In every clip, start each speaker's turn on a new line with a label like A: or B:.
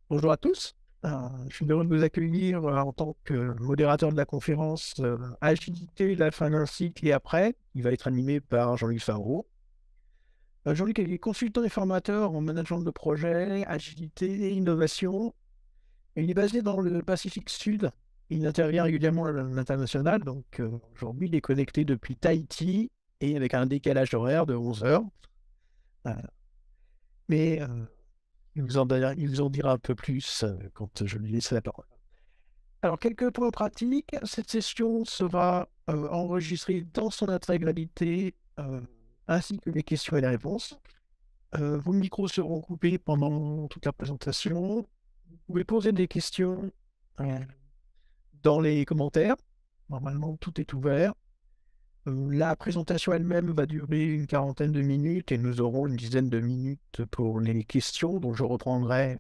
A: Bonjour à tous. Je suis heureux de vous accueillir en tant que modérateur de la conférence Agilité, la fin d'un cycle et après, qui va être animée par Jean-Luc Favreau. Jean-Luc est consultant et formateur en management de projet, agilité et innovation. Et il est basé dans le Pacifique Sud. Il intervient régulièrement à l'international. Donc aujourd'hui, il est connecté depuis Tahiti et avec un décalage horaire de 11 heures. Euh, mais il vous en dira un peu plus quand je lui laisse la parole. Alors, quelques points pratiques. Cette session sera enregistrée dans son intégralité, ainsi que les questions et les réponses. Vos micros seront coupés pendant toute la présentation. Vous pouvez poser des questions euh, dans les commentaires. Normalement, tout est ouvert. La présentation elle-même va durer une quarantaine de minutes et nous aurons une dizaine de minutes pour les questions, dont je reprendrai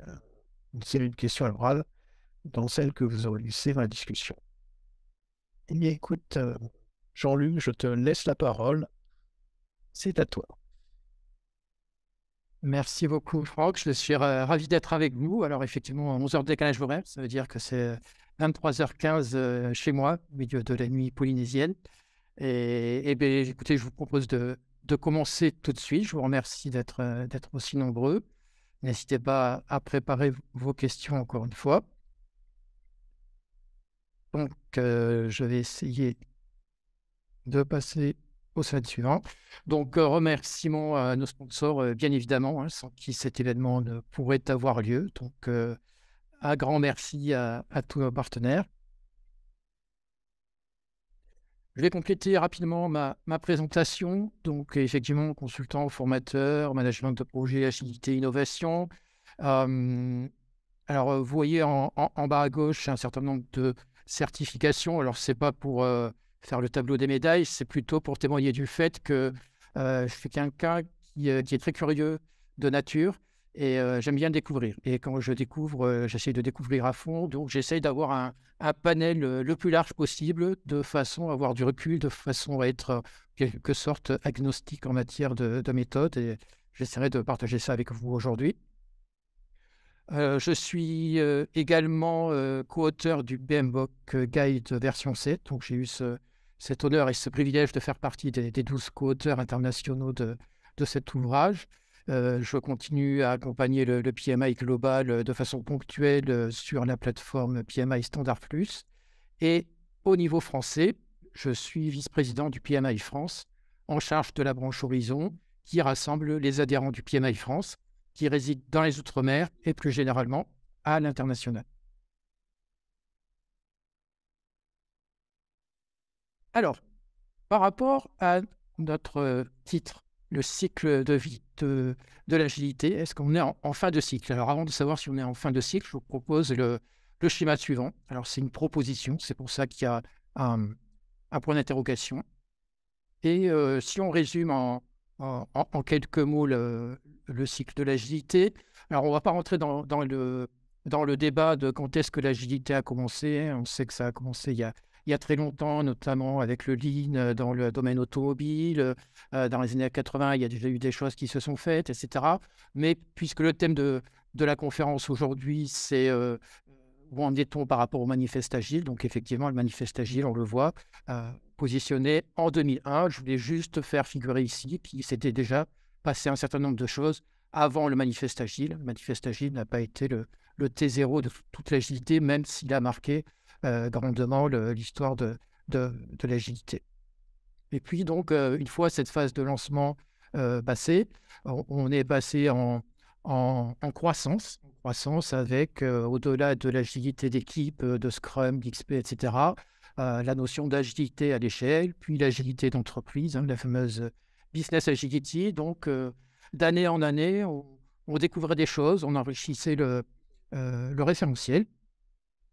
A: une série de questions à l'oral dans celles que vous aurez laissées dans la discussion. Eh bien, écoute, Jean-Luc, je te laisse la parole. C'est à toi.
B: Merci beaucoup, Franck. Je suis ravi d'être avec vous. Alors, effectivement, 11 heures de décalage horaire, ça veut dire que c'est 23h15 chez moi, au milieu de la nuit polynésienne. Et bien, écoutez, je vous propose de commencer tout de suite. Je vous remercie d'être aussi nombreux. N'hésitez pas à préparer vos questions encore une fois. Donc, je vais essayer de passer au slide suivant. Donc, remerciements à nos sponsors, bien évidemment, hein, sans qui cet événement ne pourrait avoir lieu. Donc, un grand merci à tous nos partenaires. Je vais compléter rapidement ma présentation. Donc, effectivement, consultant, formateur, management de projet, agilité, innovation. Alors, vous voyez en bas à gauche un certain nombre de certifications. Alors, ce n'est pas pour faire le tableau des médailles, c'est plutôt pour témoigner du fait que je suis quelqu'un qui est très curieux de nature et j'aime bien découvrir. Et quand je découvre, j'essaie de découvrir à fond. Donc, j'essaie d'avoir un panel le plus large possible de façon à avoir du recul, de façon à être en quelque sorte agnostique en matière de méthode. Et j'essaierai de partager ça avec vous aujourd'hui. Je suis également co-auteur du PMBOK Guide version 7. Donc, j'ai eu cet honneur et ce privilège de faire partie des 12 co-auteurs internationaux de cet ouvrage. Je continue à accompagner le PMI global de façon ponctuelle sur la plateforme PMI Standard Plus. Et au niveau français, je suis vice-président du PMI France, en charge de la branche Horizon, qui rassemble les adhérents du PMI France, qui résident dans les Outre-mer et plus généralement à l'international. Alors, par rapport à notre titre, le cycle de vie de l'agilité, est-ce qu'on est en fin de cycle? Alors, avant de savoir si on est en fin de cycle, je vous propose le schéma suivant. Alors, c'est une proposition, c'est pour ça qu'il y a un point d'interrogation. Et si on résume en quelques mots le cycle de l'agilité, alors on ne va pas rentrer dans le débat de quand est-ce que l'agilité a commencé. On sait que ça a commencé il y a très longtemps, notamment avec le Lean dans le domaine automobile. Dans les années 80, il y a déjà eu des choses qui se sont faites, etc. Mais puisque le thème de la conférence aujourd'hui, c'est où en est-on par rapport au manifeste agile? Donc effectivement, le manifeste agile, on le voit, positionné en 2001. Je voulais juste faire figurer ici qu'il s'était déjà passé un certain nombre de choses avant le manifeste agile. Le manifeste agile n'a pas été le T0 de toute l'agilité, même s'il a marqué grandement l'histoire de l'agilité. Et puis donc, une fois cette phase de lancement passée, on est passé en croissance avec, au-delà de l'agilité d'équipe, de Scrum, d'XP, etc., la notion d'agilité à l'échelle, puis l'agilité d'entreprise, hein, la fameuse business agility. Donc, d'année en année, on découvrait des choses, on enrichissait le référentiel.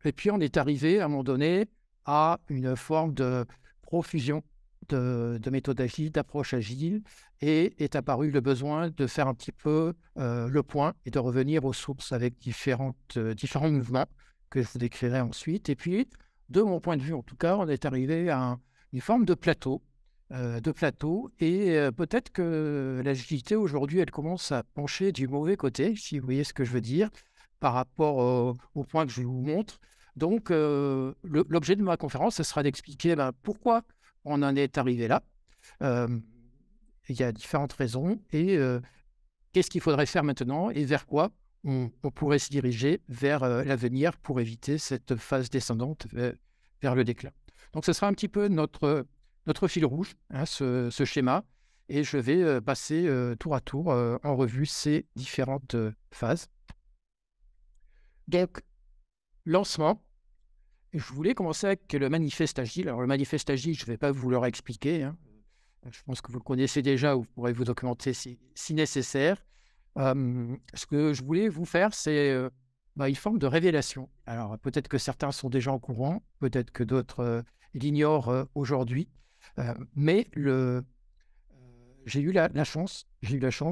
B: Et puis, on est arrivé, à un moment donné, à une forme de profusion de méthodes agiles, d'approches agiles, et est apparu le besoin de faire un petit peu le point et de revenir aux sources avec différents mouvements que je vous décrirai ensuite. Et puis, de mon point de vue, en tout cas, on est arrivé à une forme de plateau, et peut-être que l'agilité aujourd'hui, elle commence à pencher du mauvais côté, si vous voyez ce que je veux dire. par rapport au point que je vous montre. Donc, l'objet de ma conférence, ce sera d'expliquer pourquoi on en est arrivé là. Il y a différentes raisons et qu'est-ce qu'il faudrait faire maintenant et vers quoi on pourrait se diriger vers l'avenir pour éviter cette phase descendante vers le déclin. Donc, ce sera un petit peu notre fil rouge, hein, ce schéma, et je vais passer tour à tour en revue ces différentes phases. Donc, lancement. Je voulais commencer avec le manifeste agile. Alors, le manifeste agile, je ne vais pas vous le réexpliquer, hein. Je pense que vous le connaissez déjà ou vous pourrez vous documenter si nécessaire. Ce que je voulais vous faire, c'est une forme de révélation. Alors, peut-être que certains sont déjà au courant, peut-être que d'autres l'ignorent aujourd'hui, mais j'ai eu la chance,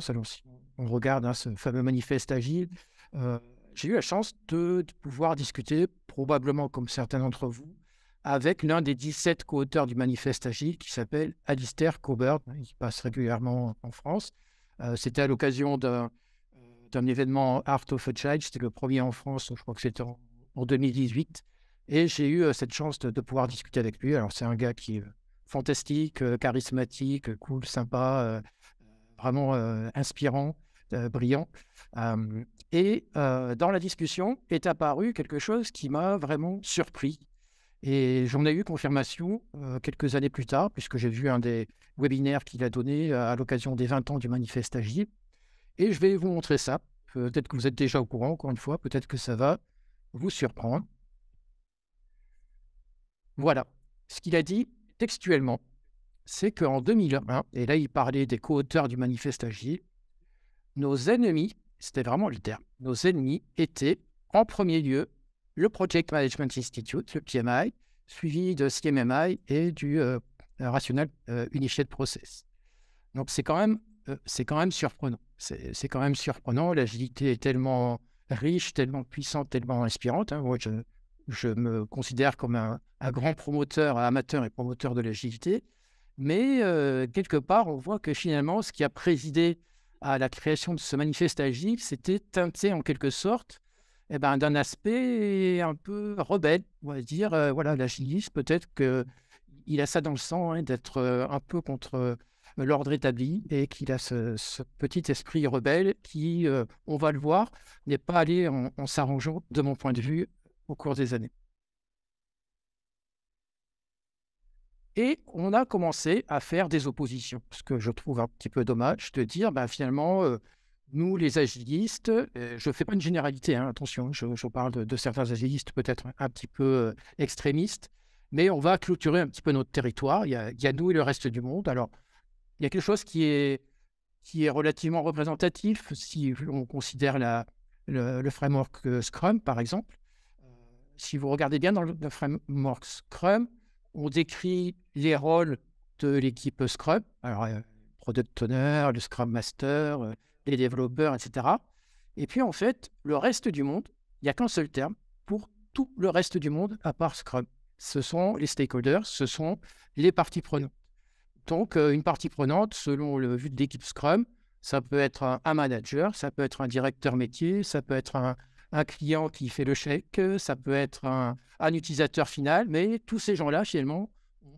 B: alors si on regarde, hein, ce fameux manifeste agile, j'ai eu la chance de pouvoir discuter, probablement comme certains d'entre vous, avec l'un des 17 co-auteurs du manifeste agile qui s'appelle Alistair Coburn, hein, il passe régulièrement en France. C'était à l'occasion d'un événement Art of Agile, c'était le premier en France, je crois que c'était en 2018, et j'ai eu cette chance de pouvoir discuter avec lui. Alors c'est un gars qui est fantastique, charismatique, cool, sympa, vraiment inspirant, brillant. Et dans la discussion est apparu quelque chose qui m'a vraiment surpris. Et j'en ai eu confirmation quelques années plus tard, puisque j'ai vu un des webinaires qu'il a donné à l'occasion des 20 ans du Manifeste Agile. Et je vais vous montrer ça. Peut-être que vous êtes déjà au courant, encore une fois, peut-être que ça va vous surprendre. Voilà. Ce qu'il a dit textuellement, c'est qu'en 2001, et là il parlait des co-auteurs du Manifeste Agile, nos ennemis, c'était vraiment le terme, nos ennemis étaient en premier lieu le Project Management Institute, le PMI, suivi de CMMI et du Rational Initiated Process. Donc c'est quand même surprenant. C'est quand même surprenant. L'agilité est tellement riche, tellement puissante, tellement inspirante, hein. Moi, je me considère comme un grand promoteur, amateur et promoteur de l'agilité. Mais quelque part, on voit que finalement, ce qui a présidé à la création de ce manifeste agile, c'était teinté en quelque sorte d'un aspect un peu rebelle, on va dire. Voilà, l'agiliste, peut-être qu'il a ça dans le sang, hein, d'être un peu contre l'ordre établi et qu'il a ce petit esprit rebelle qui, on va le voir, n'est pas allé en s'arrangeant, de mon point de vue, au cours des années. Et on a commencé à faire des oppositions, ce que je trouve un petit peu dommage de dire, finalement, nous, les agilistes, je ne fais pas une généralité, hein, attention, je parle de certains agilistes peut-être un petit peu extrémistes, mais on va clôturer un petit peu notre territoire. Il y a nous et le reste du monde. Alors, il y a quelque chose qui est relativement représentatif si on considère le framework Scrum, par exemple. Si vous regardez bien dans le framework Scrum, on décrit les rôles de l'équipe Scrum, alors Product Owner, le Scrum Master, les développeurs, etc. Et puis en fait, le reste du monde, il n'y a qu'un seul terme pour tout le reste du monde à part Scrum. Ce sont les stakeholders, ce sont les parties prenantes. Donc, une partie prenante, selon le vue de l'équipe Scrum, ça peut être un manager, ça peut être un directeur métier, ça peut être un client qui fait le chèque, ça peut être un utilisateur final, mais tous ces gens-là, finalement,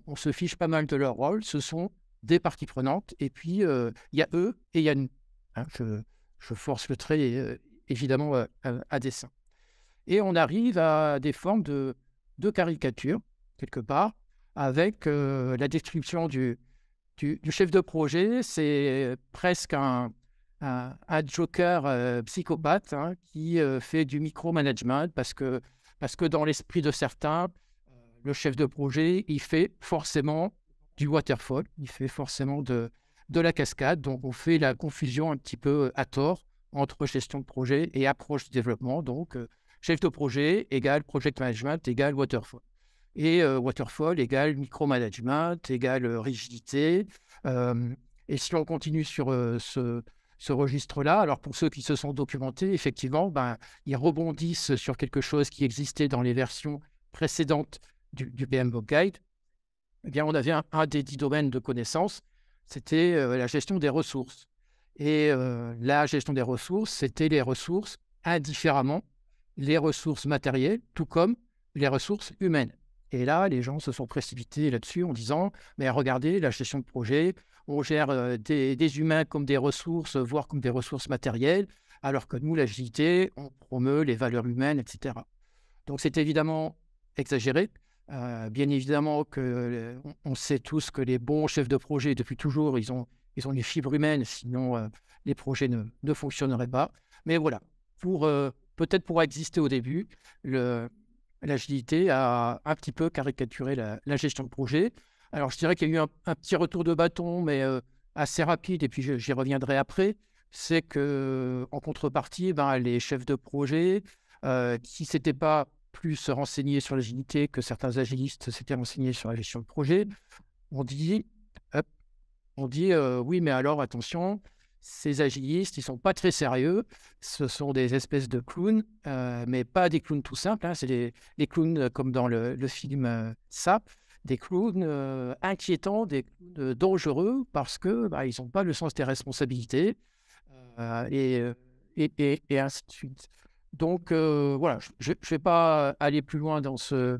B: on se fiche pas mal de leur rôle, ce sont des parties prenantes, et puis il y a eux et il y a nous. Hein, je force le trait, évidemment, à dessein. Et on arrive à des formes de caricature, quelque part, avec la description du chef de projet. C'est presque un joker psychopathe, hein, qui fait du micromanagement parce que dans l'esprit de certains, le chef de projet, il fait forcément du waterfall, il fait forcément de la cascade. Donc, on fait la confusion un petit peu à tort entre gestion de projet et approche de développement. Donc, chef de projet égale project management égale waterfall. Et waterfall égale micromanagement égale rigidité. Et si on continue sur ce registre-là, alors pour ceux qui se sont documentés, effectivement, ils rebondissent sur quelque chose qui existait dans les versions précédentes du PMBOK Guide. Eh bien, on avait un des 10 domaines de connaissances, c'était la gestion des ressources. Et la gestion des ressources, c'était les ressources indifféremment les ressources matérielles, tout comme les ressources humaines. Et là, les gens se sont précipités là-dessus en disant, mais regardez, la gestion de projet, on gère des humains comme des ressources, voire comme des ressources matérielles, alors que nous, l'agilité, on promeut les valeurs humaines, etc. Donc, c'est évidemment exagéré. Bien évidemment que on sait tous que les bons chefs de projet, depuis toujours, ils ont les fibres humaines, sinon les projets ne fonctionneraient pas. Mais voilà, peut-être pour exister au début, l'agilité a un petit peu caricaturé la gestion de projet. Alors, je dirais qu'il y a eu un petit retour de bâton, mais assez rapide, et puis j'y reviendrai après. C'est que en contrepartie, ben, les chefs de projet qui ne s'étaient pas plus renseignés sur l'agilité que certains agilistes s'étaient renseignés sur la gestion de projet, on dit, hop, oui, mais alors attention, ces agilistes, ils ne sont pas très sérieux, ce sont des espèces de clowns, mais pas des clowns tout simples, hein, c'est des clowns comme dans le film SAP, des clowns inquiétants, des clowns dangereux parce que bah, ils n'ont pas le sens des responsabilités euh, et, euh, et ainsi de suite. Donc voilà, je ne vais pas aller plus loin dans ce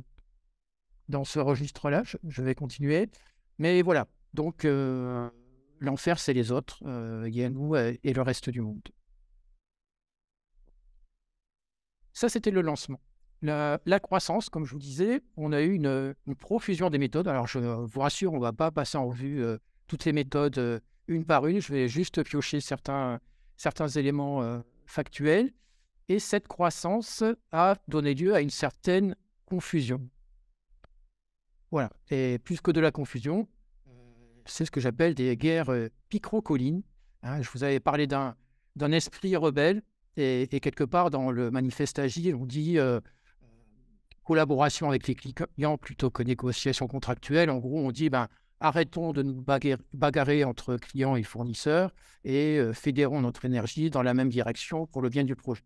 B: registre-là, je vais continuer. Mais voilà, donc l'enfer, c'est les autres, il y a nous et le reste du monde. Ça, c'était le lancement. La croissance, comme je vous disais, on a eu une profusion des méthodes. Alors, je vous rassure, on ne va pas passer en revue toutes les méthodes une par une. Je vais juste piocher certains éléments factuels. Et cette croissance a donné lieu à une certaine confusion. Voilà. Et plus que de la confusion, c'est ce que j'appelle des guerres picrocollines. Hein, je vous avais parlé d'un esprit rebelle. Et quelque part, dans le manifeste agile, on dit collaboration avec les clients plutôt que négociation contractuelle. En gros, on dit ben, arrêtons de nous bagarrer entre clients et fournisseurs et fédérons notre énergie dans la même direction pour le bien du projet.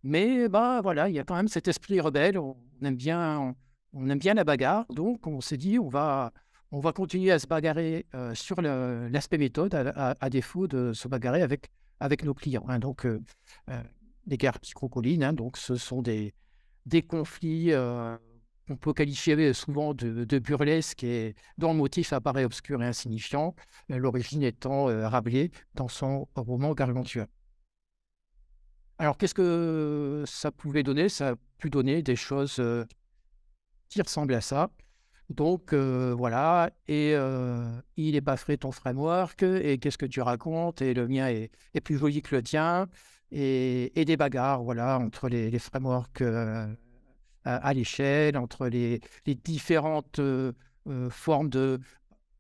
B: Mais bah, voilà, il y a quand même cet esprit rebelle, on aime bien la bagarre, donc on s'est dit on va continuer à se bagarrer sur l'aspect méthode à défaut de se bagarrer avec nos clients. Hein. Donc les guerres psychocolines, hein, donc ce sont des conflits qu'on peut qualifier souvent de burlesques et dont le motif apparaît obscur et insignifiant, l'origine étant Rabelais dans son roman Gargantua. Alors, qu'est-ce que ça pouvait donner? Ça a pu donner des choses qui ressemblent à ça. Donc, voilà. Et il n'est pas frais ton framework. Et qu'est-ce que tu racontes? Et le mien est plus joli que le tien. Et des bagarres, voilà, entre les frameworks à l'échelle, entre les différentes formes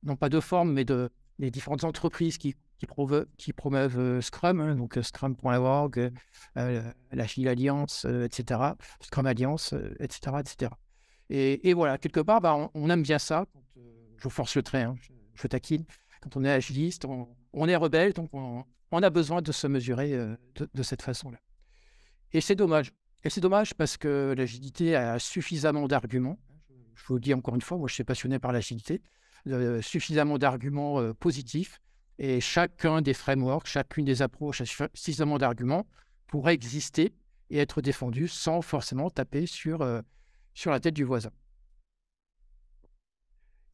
B: non pas de formes, mais les différentes entreprises qui promeuvent Scrum, hein, donc Scrum.org, l'Agile Alliance, etc., Scrum Alliance, etc., etc. Et voilà, quelque part, bah, on aime bien ça. Je force le trait, hein, je taquine. Quand on est agiliste, on est rebelle, donc on a besoin de se mesurer de cette façon-là. Et c'est dommage. Et c'est dommage parce que l'agilité a suffisamment d'arguments. Je vous le dis encore une fois, moi je suis passionné par l'agilité, suffisamment d'arguments positifs. Et chacun des frameworks, chacune des approches a suffisamment d'arguments pour exister et être défendu sans forcément taper sur la tête du voisin.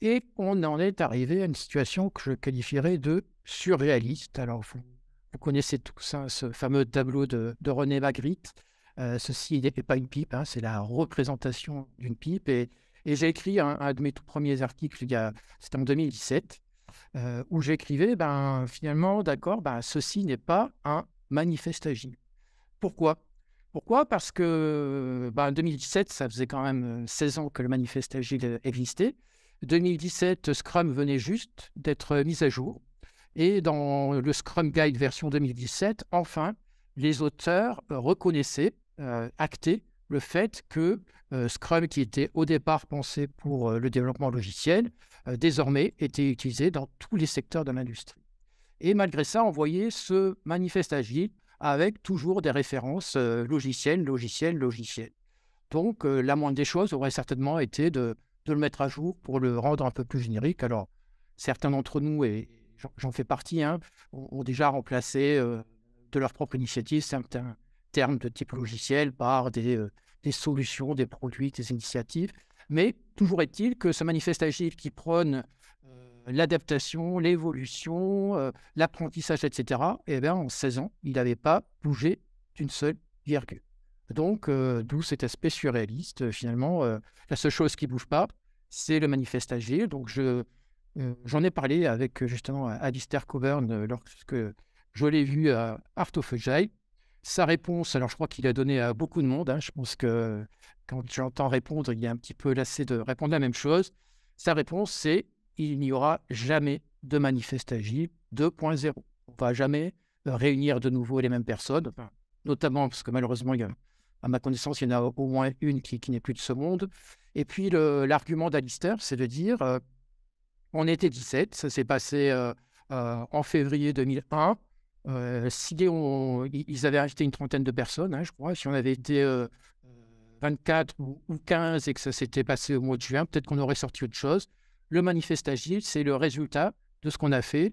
B: Et on en est arrivé à une situation que je qualifierais de surréaliste. Alors, vous connaissez tous hein, ce fameux tableau de René Magritte. Ceci n'est pas une pipe, hein, c'est la représentation d'une pipe. Et j'ai écrit un de mes tout premiers articles, c'était en 2017, où j'écrivais, finalement, d'accord, ceci n'est pas un manifeste agile. Pourquoi? Pourquoi? Parce que en 2017, ça faisait quand même 16 ans que le manifeste agile existait. 2017, Scrum venait juste d'être mis à jour. Et dans le Scrum Guide version 2017, enfin, les auteurs reconnaissaient, actaient le fait que Scrum, qui était au départ pensé pour le développement logiciel, désormais était utilisé dans tous les secteurs de l'industrie. Et malgré ça, on voyait ce manifeste agile avec toujours des références logicielles. Donc, la moindre des choses aurait certainement été de le mettre à jour pour le rendre un peu plus générique. Alors, certains d'entre nous, et j'en fais partie, hein, ont déjà remplacé de leur propre initiative termes de type logiciel par des solutions, des produits, des initiatives. Mais toujours est-il que ce manifeste agile qui prône l'adaptation, l'évolution, l'apprentissage, etc., eh bien, en 16 ans, il n'avait pas bougé d'une seule virgule. Donc, d'où cet aspect surréaliste. Finalement, la seule chose qui ne bouge pas, c'est le manifeste agile. Donc, j'en ai parlé avec justement Alistair Coburn lorsque je l'ai vu à Art of Agile. Sa réponse, alors je crois qu'il a donné à beaucoup de monde. Je pense que quand j'entends répondre, il est un petit peu lassé de répondre la même chose. Sa réponse, c'est il n'y aura jamais de manifeste agile 2.0. On ne va jamais réunir de nouveau les mêmes personnes, notamment parce que malheureusement, à ma connaissance, il y en a au moins une qui n'est plus de ce monde. Et puis, l'argument d'Alistair, c'est de dire on était 17, ça s'est passé en février 2001. Si ils avaient invité une trentaine de personnes, je crois. Si on avait été 24 ou 15 et que ça s'était passé au mois de juin, peut-être qu'on aurait sorti autre chose. Le manifeste agile, c'est le résultat de ce qu'on a fait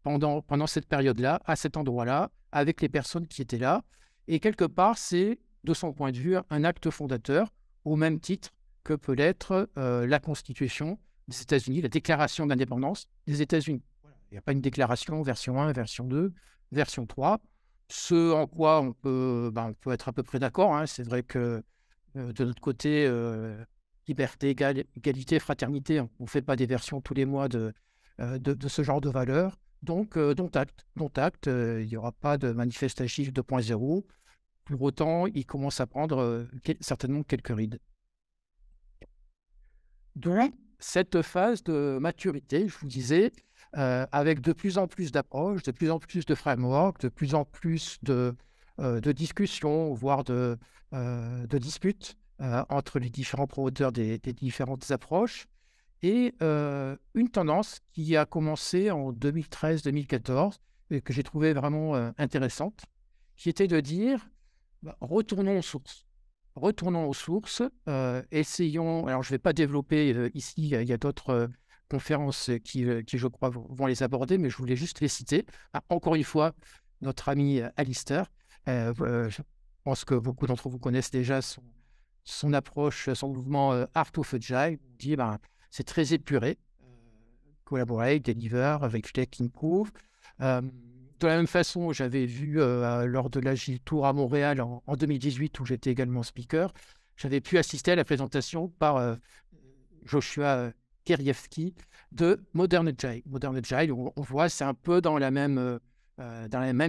B: pendant cette période-là, à cet endroit-là, avec les personnes qui étaient là. Et quelque part, c'est, de son point de vue, un acte fondateur, au même titre que peut l'être la Constitution des États-Unis, la déclaration d'indépendance des États-Unis. Il n'y a pas une déclaration version 1, version 2, version 3. Ce en quoi on peut être à peu près d'accord. C'est vrai que de notre côté, liberté, égalité, fraternité, on ne fait pas des versions tous les mois de ce genre de valeurs. Donc, dont acte, il n'y aura pas de manifeste agile 2.0. Pour autant, il commence à prendre certainement quelques rides. Donc, cette phase de maturité, je vous disais, avec de plus en plus d'approches, de plus en plus de frameworks, de plus en plus de discussions, voire de disputes entre les différents promoteurs des différentes approches, et une tendance qui a commencé en 2013-2014 et que j'ai trouvé vraiment intéressante, qui était de dire retournons aux sources. Retournons aux sources, essayons, alors je ne vais pas développer ici, il y a d'autres conférences qui, je crois, vont les aborder, mais je voulais juste les citer. Encore une fois, notre ami Alistair, je pense que beaucoup d'entre vous connaissent déjà son approche, son mouvement Art of Agile. Il dit c'est très épuré, collaborate, deliver, reflect, improve. De la même façon, j'avais vu lors de l'Agile Tour à Montréal en 2018, où j'étais également speaker, j'avais pu assister à la présentation par Joshua Kerievski de Modern Agile. Modern Agile, on voit, c'est un peu dans la même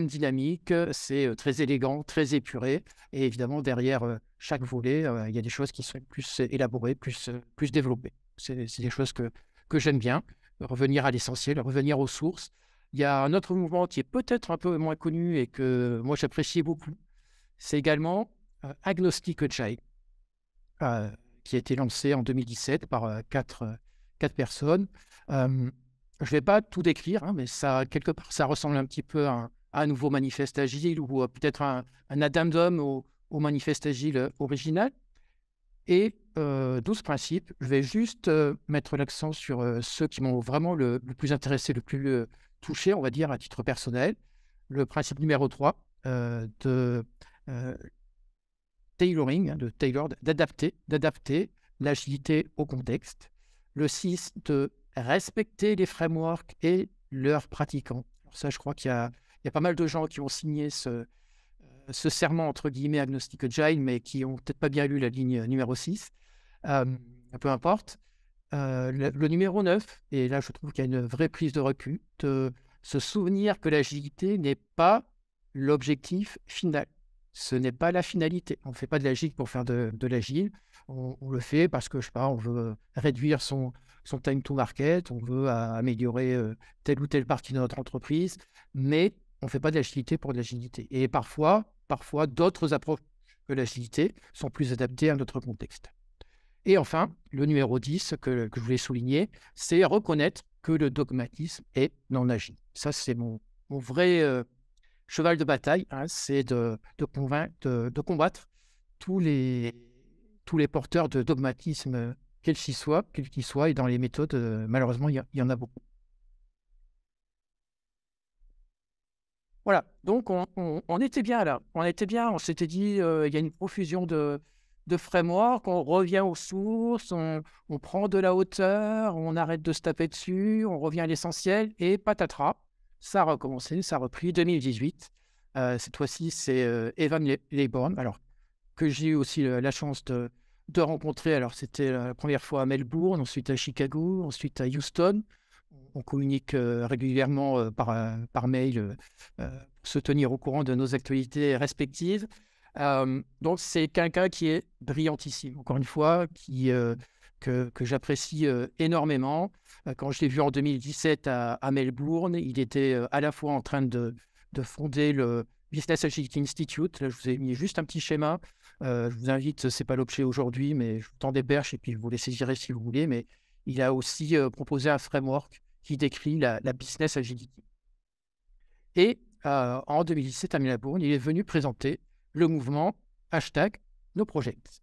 B: dynamique, c'est très élégant, très épuré, et évidemment, derrière chaque volet, il y a des choses qui sont plus élaborées, plus développées. C'est des choses que j'aime bien, revenir à l'essentiel, revenir aux sources. Il y a un autre mouvement qui est peut-être un peu moins connu et que moi j'apprécie beaucoup. C'est également Agnostic Agile, qui a été lancé en 2017 par quatre personnes. Je ne vais pas tout décrire, mais ça, quelque part, ça ressemble un petit peu à un nouveau manifeste agile ou peut-être un addendum au manifeste agile original. Et 12 principes, je vais juste mettre l'accent sur ceux qui m'ont vraiment le plus intéressé, le plus touché, on va dire, à titre personnel. Le principe numéro 3 de tailoring, d'adapter l'agilité au contexte. Le 6, de respecter les frameworks et leurs pratiquants. Alors ça, je crois qu'il y a pas mal de gens qui ont signé ce serment, entre guillemets, Agnostic Agile, mais qui n'ont peut-être pas bien lu la ligne numéro 6. Peu importe. Le numéro 9, et là, je trouve qu'il y a une vraie prise de recul, de se souvenir que l'agilité n'est pas l'objectif final. Ce n'est pas la finalité. On ne fait pas de l'agile pour faire de l'agile. On le fait parce que, je sais pas, on veut réduire son time to market, on veut améliorer telle ou telle partie de notre entreprise, mais on ne fait pas de l'agilité pour de l'agilité. Et parfois, d'autres approches que l'agilité sont plus adaptées à notre contexte. Et enfin, le numéro 10 que je voulais souligner, c'est reconnaître que le dogmatisme est non agile. Ça, c'est mon vrai cheval de bataille, c'est de combattre tous les porteurs de dogmatisme, quels qu'ils soient, et dans les méthodes, malheureusement, il y en a beaucoup. Voilà, donc on était bien là. On était bien, on s'était dit, il y a une profusion de frameworks, on revient aux sources, on prend de la hauteur, on arrête de se taper dessus, on revient à l'essentiel et patatras, ça a recommencé, ça a repris 2018. Cette fois-ci, c'est, Evan Leybourn, alors que j'ai eu aussi, la chance de rencontrer. Alors c'était la première fois à Melbourne, ensuite à Chicago, ensuite à Houston. On communique, régulièrement, par mail, pour se tenir au courant de nos actualités respectives. Donc c'est quelqu'un qui est brillantissime, encore une fois, que j'apprécie, énormément. Quand je l'ai vu en 2017 à Melbourne, il était, à la fois en train de fonder le Business Agility Institute. Là, je vous ai mis juste un petit schéma. Je vous invite, c'est pas l'objet aujourd'hui, mais je vous tends des perches et puis vous les saisirez si vous voulez. Mais il a aussi, proposé un framework qui décrit la business agility. Et en 2017, à Melbourne, il est venu présenter le mouvement hashtag #NoProjects.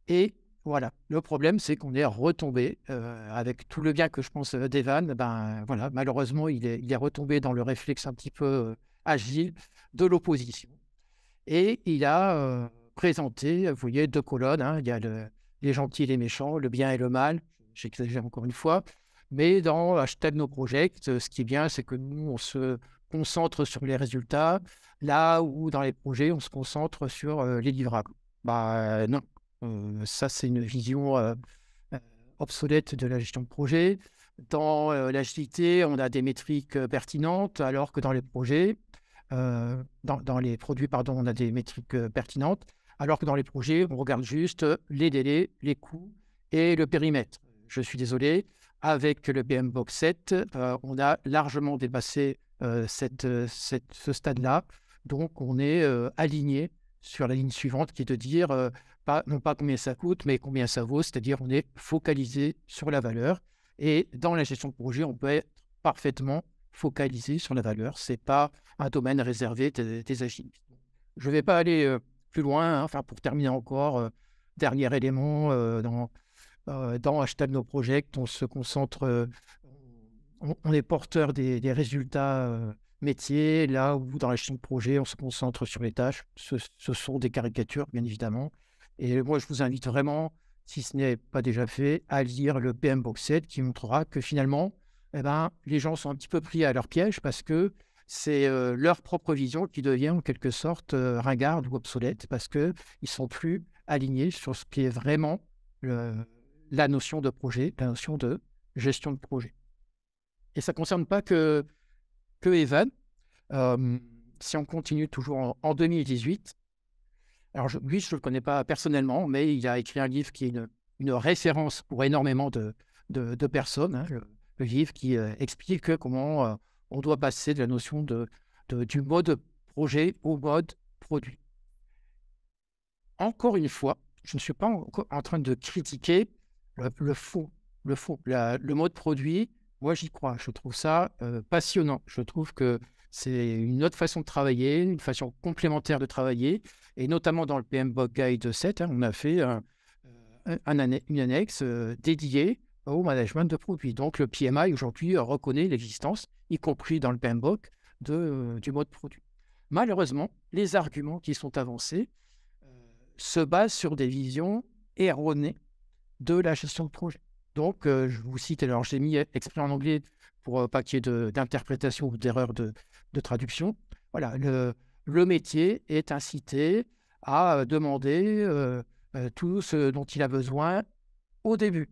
B: Et voilà, le problème, c'est qu'on est retombé, avec tout le bien que je pense, d'Evan, ben voilà, malheureusement, il est retombé dans le réflexe un petit peu, agile de l'opposition. Et il a, présenté, vous voyez, 2 colonnes, hein, il y a les gentils et les méchants, le bien et le mal. J'exagère encore une fois, mais dans #NoProject, ce qui est bien, c'est que nous, on se concentre sur les résultats, là où dans les projets, on se concentre sur, les livrables. Bah, non, ça, c'est une vision, heu, obsolète de la gestion de projet. Dans, l'agilité, on a des métriques, pertinentes, alors que dans les projets, dans les produits, pardon, on a des métriques, pertinentes, alors que dans les projets, on regarde juste, les délais, les coûts et le périmètre. Je suis désolé, avec le PMBOK 7, on a largement dépassé, ce stade-là. Donc on est, aligné sur la ligne suivante qui est de dire, non pas combien ça coûte, mais combien ça vaut, c'est-à-dire on est focalisé sur la valeur. Et dans la gestion de projet, on peut être parfaitement focalisé sur la valeur. C'est pas un domaine réservé des agilistes. Je ne vais pas aller, plus loin, hein, enfin pour terminer encore, dernier élément, dans #NoProject, on se concentre, on est porteur des résultats, métiers, là où dans la gestion de projet, on se concentre sur les tâches. Ce sont des caricatures, bien évidemment. Et moi, je vous invite vraiment, si ce n'est pas déjà fait, à lire le PMBOK 7 qui montrera que finalement, eh ben, les gens sont un petit peu pris à leur piège parce que c'est, leur propre vision qui devient en quelque sorte, ringarde ou obsolète parce qu'ils ne sont plus alignés sur ce qui est vraiment le la notion de projet, la notion de gestion de projet. Et ça ne concerne pas que Evan. Si on continue toujours en 2018, alors lui, je ne le connais pas personnellement, mais il a écrit un livre qui est une référence pour énormément de personnes, hein, le livre qui, explique comment, on doit passer de la notion du mode projet au mode produit. Encore une fois, je ne suis pas en train de critiquer le fond, le mode produit. Moi, j'y crois. Je trouve ça, passionnant. Je trouve que c'est une autre façon de travailler, une façon complémentaire de travailler et notamment dans le PMBOK Guide 7, hein, on a fait une annexe, dédiée au management de produits. Donc le PMI aujourd'hui, reconnaît l'existence, y compris dans le PMBOK, du mode produit. Malheureusement, les arguments qui sont avancés, se basent sur des visions erronées de la gestion de projet. Donc, je vous cite, alors j'ai mis exprès en anglais pour pas qu'il y ait d'interprétation ou d'erreur de traduction. Voilà, le métier est incité à demander tout ce dont il a besoin au début.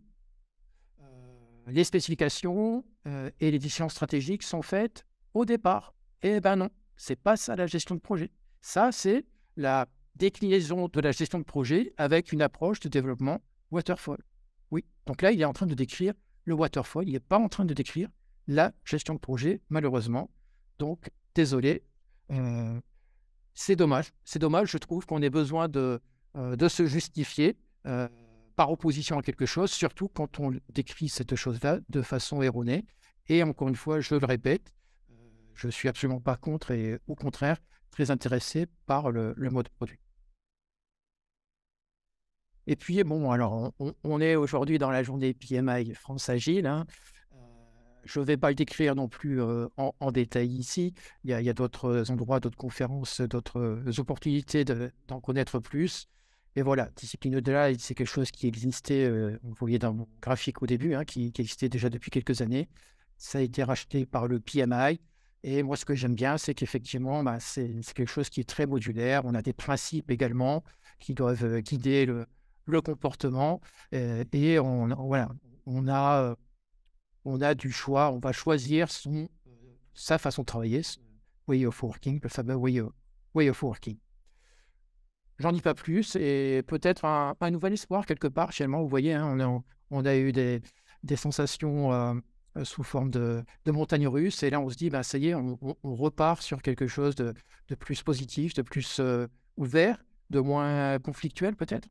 B: Les spécifications et les décisions stratégiques sont faites au départ. Eh ben non, c'est pas ça la gestion de projet. Ça, c'est la déclinaison de la gestion de projet avec une approche de développement waterfall. Oui, donc là, il est en train de décrire le waterfall, il n'est pas en train de décrire la gestion de projet, malheureusement. Donc, désolé, c'est dommage. C'est dommage, je trouve qu'on ait besoin de se justifier par opposition à quelque chose, surtout quand on décrit cette chose-là de façon erronée. Et encore une fois, je le répète, je ne suis absolument pas contre et au contraire, très intéressé par le mode produit. Et puis, bon, alors, on est aujourd'hui dans la journée PMI France Agile, hein. Je ne vais pas le décrire non plus en détail ici. Il y a d'autres endroits, d'autres conférences, d'autres opportunités d'en connaître plus. Et voilà, Discipline Light, c'est quelque chose qui existait, vous voyez dans mon graphique au début, hein, qui existait déjà depuis quelques années. Ça a été racheté par le PMI. Et moi, ce que j'aime bien, c'est qu'effectivement, bah, c'est quelque chose qui est très modulaire. On a des principes également qui doivent guider le comportement. Et voilà, on a, on a du choix. On va choisir sa façon de travailler, son way of working, le fameux way of working. J'en dis pas plus et peut-être un nouvel espoir quelque part finalement. Vous voyez, hein, on a eu des sensations sous forme de montagnes russes et là on se dit, bah, ça y est, on repart sur quelque chose de plus positif, de plus ouvert, de moins conflictuel peut-être.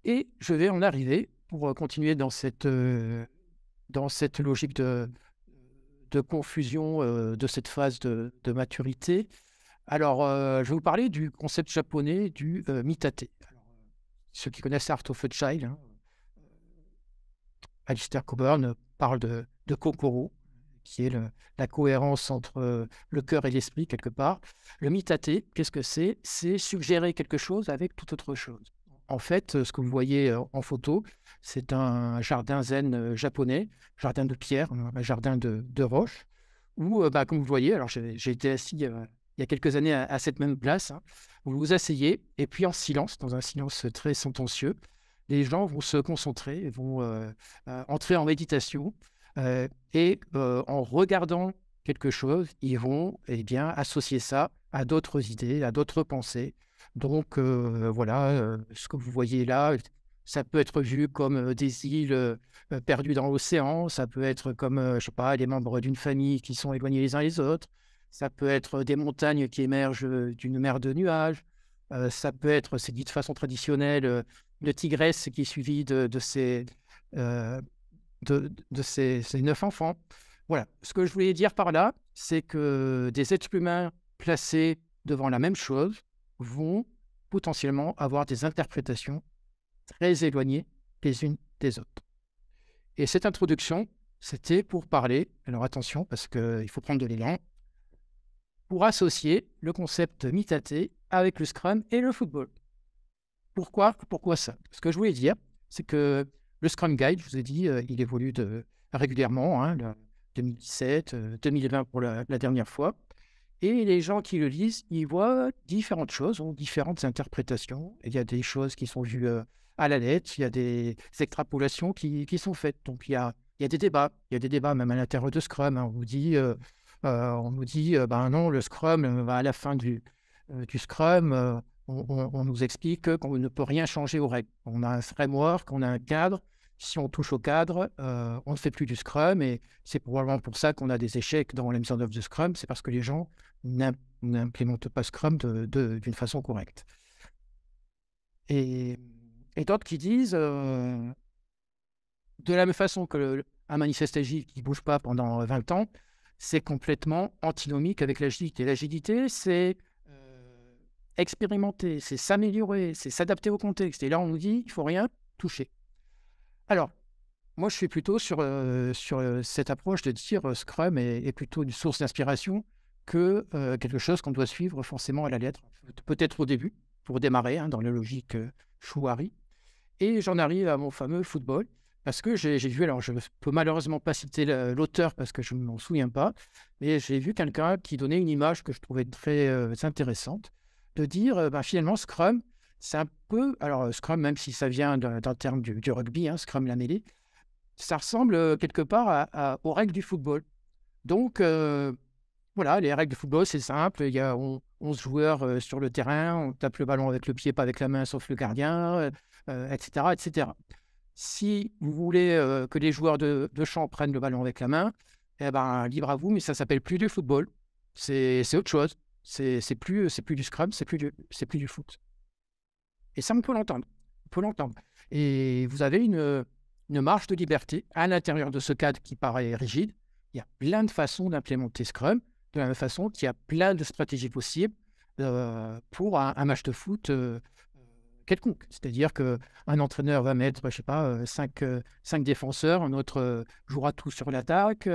B: Et je vais en arriver pour continuer dans cette logique de confusion de cette phase de maturité. Alors, je vais vous parler du concept japonais du mitate. Alors, ceux qui connaissent Art of a Child, hein, Alistair Cockburn parle de kokoro, qui est la cohérence entre le cœur et l'esprit, quelque part. Le mitate, qu'est-ce que c'est? C'est suggérer quelque chose avec toute autre chose. En fait, ce que vous voyez en photo, c'est un jardin zen japonais, jardin de pierre, un jardin de roche, où, bah, comme vous voyez, alors j'ai été assis il y a quelques années à cette même place, hein, vous vous asseyez, et puis en silence, dans un silence très sentencieux, les gens vont se concentrer, vont entrer en méditation, et en regardant quelque chose, ils vont bien associer ça à d'autres idées, à d'autres pensées. Donc voilà, ce que vous voyez là, ça peut être vu comme des îles perdues dans l'océan, ça peut être comme, je sais pas, les membres d'une famille qui sont éloignés les uns les autres, ça peut être des montagnes qui émergent d'une mer de nuages, ça peut être, c'est dit de façon traditionnelle, le tigresse qui est suivi euh, ces 9 enfants. Voilà, ce que je voulais dire par là, c'est que des êtres humains placés devant la même chose vont potentiellement avoir des interprétations très éloignées les unes des autres. Et cette introduction, c'était pour parler, alors attention, parce qu'il faut prendre de l'élan, pour associer le concept mitate avec le Scrum et le football. Pourquoi ça? Ce que je voulais dire, c'est que le Scrum Guide, je vous ai dit, il évolue régulièrement, hein, 2017, 2020 pour la dernière fois. Et les gens qui le lisent, ils voient différentes choses, ont différentes interprétations. Il y a des choses qui sont vues à la lettre, il y a des extrapolations qui sont faites. Donc il y a des débats. Il y a des débats même à l'intérieur de Scrum, hein. On nous dit, ben non, le Scrum, à la fin du Scrum, on nous explique qu'on ne peut rien changer aux règles. On a un framework, on a un cadre. Si on touche au cadre, on ne fait plus du Scrum. Et c'est probablement pour ça qu'on a des échecs dans la mise en œuvre de Scrum. C'est parce que les gens n'implémentent pas Scrum d'une façon correcte. Et d'autres qui disent, de la même façon que un manifeste agile qui ne bouge pas pendant 20 ans, c'est complètement antinomique avec l'agilité. L'agilité, c'est expérimenter, c'est s'améliorer, c'est s'adapter au contexte. Et là, on nous dit, il ne faut rien toucher. Alors, moi, je suis plutôt sur cette approche de dire Scrum est plutôt une source d'inspiration que quelque chose qu'on doit suivre forcément à la lettre. Peut-être au début, pour démarrer, hein, dans la logique Chouari. Et j'en arrive à mon fameux football, parce que j'ai vu, alors je ne peux malheureusement pas citer l'auteur parce que je ne m'en souviens pas, mais j'ai vu quelqu'un qui donnait une image que je trouvais très intéressante, de dire, finalement, Scrum, c'est un peu, alors Scrum, même si ça vient d'un terme du rugby, hein, Scrum la mêlée, ça ressemble quelque part aux règles du football. Donc, voilà, les règles du football, c'est simple. Il y a 11 joueurs sur le terrain, on tape le ballon avec le pied, pas avec la main, sauf le gardien, etc., etc. Si vous voulez que les joueurs de champ prennent le ballon avec la main, eh ben, libre à vous, mais ça ne s'appelle plus du football. C'est autre chose. C'est plus du Scrum, c'est plus du foot. Et ça, on peut l'entendre. On peut l'entendre. Et vous avez une marge de liberté à l'intérieur de ce cadre qui paraît rigide. Il y a plein de façons d'implémenter Scrum, de la même façon qu'il y a plein de stratégies possibles pour un match de foot quelconque. C'est-à-dire qu'un entraîneur va mettre, je sais pas, 5 défenseurs, un autre jouera tout sur l'attaque,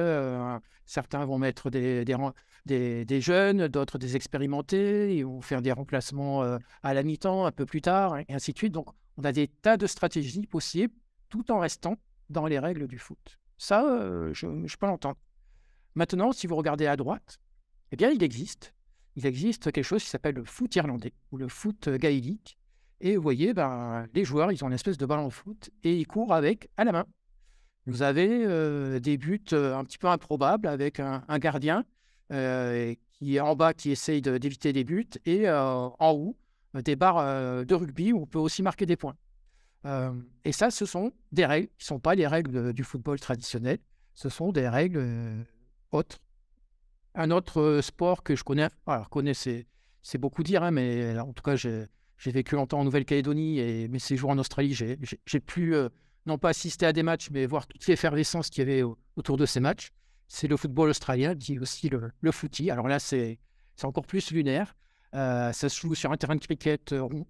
B: certains vont mettre des jeunes, d'autres des expérimentés, ils vont faire des remplacements à la mi-temps, un peu plus tard, et ainsi de suite. Donc, on a des tas de stratégies possibles, tout en restant dans les règles du foot. Ça, je peux l'entendre. Maintenant, si vous regardez à droite, eh bien, il existe quelque chose qui s'appelle le foot irlandais ou le foot gaélique. Et vous voyez, ben, les joueurs, ils ont une espèce de ballon de foot et ils courent avec à la main. Vous avez des buts un petit peu improbables avec un gardien qui est en bas, qui essaye d'éviter les buts, et en haut, des barres de rugby où on peut aussi marquer des points. Et ça, ce sont des règles qui ne sont pas les règles du football traditionnel, ce sont des règles autres. Un autre sport que je connais, alors connais, c'est beaucoup dire, hein, mais en tout cas, j'ai vécu longtemps en Nouvelle-Calédonie et mes séjours en Australie, j'ai pu non pas assister à des matchs, mais voir toute l'effervescence qu'il y avait autour de ces matchs. C'est le football australien, dit aussi le footy. Alors là, c'est encore plus lunaire. Ça se joue sur un terrain de cricket rond.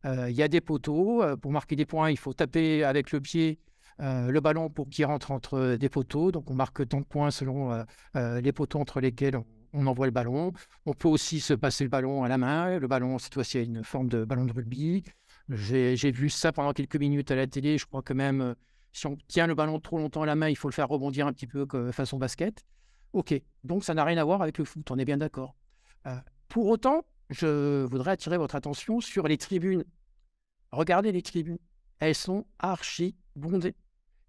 B: Il y a des poteaux. Pour marquer des points, il faut taper avec le pied le ballon pour qu'il rentre entre des poteaux. Donc, on marque tant de points selon les poteaux entre lesquels on envoie le ballon. On peut aussi se passer le ballon à la main. Le ballon, cette fois-ci, a une forme de ballon de rugby. J'ai vu ça pendant quelques minutes à la télé. Je crois que même si on tient le ballon trop longtemps à la main, il faut le faire rebondir un petit peu façon basket. OK, donc ça n'a rien à voir avec le foot, on est bien d'accord. Pour autant, je voudrais attirer votre attention sur les tribunes. Regardez les tribunes, elles sont archi bondées.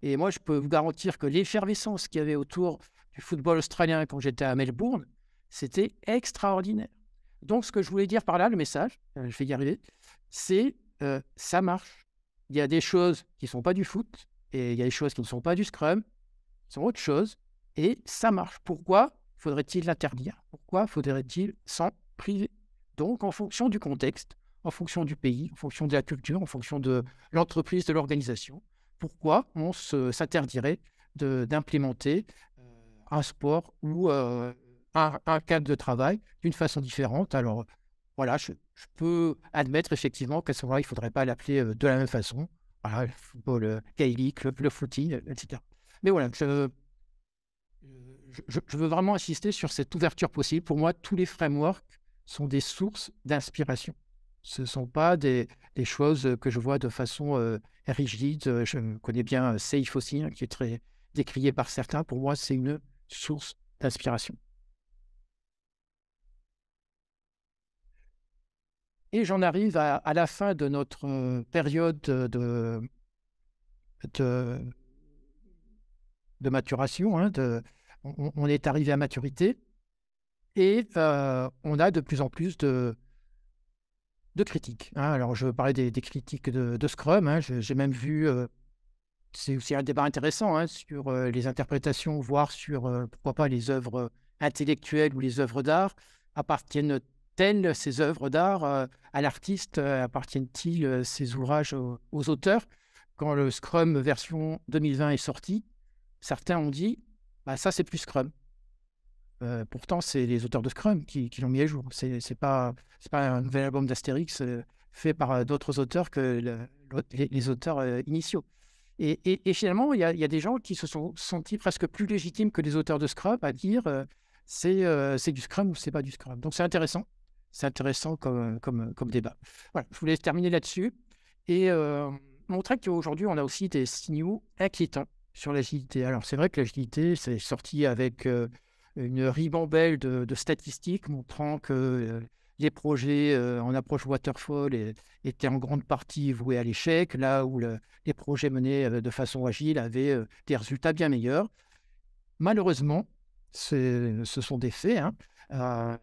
B: Et moi, je peux vous garantir que l'effervescence qu'il y avait autour du football australien quand j'étais à Melbourne, c'était extraordinaire. Donc, ce que je voulais dire par là, le message, je vais y arriver, c'est ça marche. Il y a des choses qui ne sont pas du foot et il y a des choses qui ne sont pas du scrum, qui sont autre chose, et ça marche. Pourquoi faudrait-il l'interdire? Pourquoi faudrait-il s'en priver? Donc, en fonction du contexte, en fonction du pays, en fonction de la culture, en fonction de l'entreprise, de l'organisation, pourquoi on s'interdirait d'implémenter un sport ou un cadre de travail d'une façon différente? Alors, voilà, je peux admettre effectivement qu'à ce moment-là, il ne faudrait pas l'appeler de la même façon. Voilà, le football gaélique, le footy, etc. Mais voilà, je veux vraiment insister sur cette ouverture possible. Pour moi, tous les frameworks sont des sources d'inspiration. Ce ne sont pas des choses que je vois de façon rigide. Je connais bien Safe aussi, hein, qui est très décrié par certains. Pour moi, c'est une source d'inspiration. Et j'en arrive à la fin de notre période de maturation. Hein, on est arrivé à maturité et on a de plus en plus de critiques. Hein. Alors, je parlais des critiques de Scrum. Hein. J'ai même vu, c'est aussi un débat intéressant, hein, sur les interprétations, voire sur, pourquoi pas, les œuvres intellectuelles ou les œuvres d'art. Appartiennent-elles, ces œuvres d'art, à l'artiste? Appartiennent-ils, ces ouvrages aux auteurs? Quand le Scrum version 2020 est sorti, certains ont dit, bah, ça, c'est plus Scrum. Pourtant, c'est les auteurs de Scrum qui l'ont mis à jour. C'est pas un nouvel album d'Astérix fait par d'autres auteurs que les auteurs initiaux. Et finalement, il y a des gens qui se sont sentis presque plus légitimes que les auteurs de Scrum à dire c'est du Scrum ou c'est pas du Scrum. Donc c'est intéressant. C'est intéressant comme débat. Voilà, je voulais terminer là-dessus et montrer qu'aujourd'hui, on a aussi des signaux inquiétants sur l'agilité. Alors, c'est vrai que l'agilité, c'est sorti avec une ribambelle de statistiques montrant que les projets en approche waterfall étaient en grande partie voués à l'échec, là où les projets menés de façon agile avaient des résultats bien meilleurs. Malheureusement, ce sont des faits. Hein.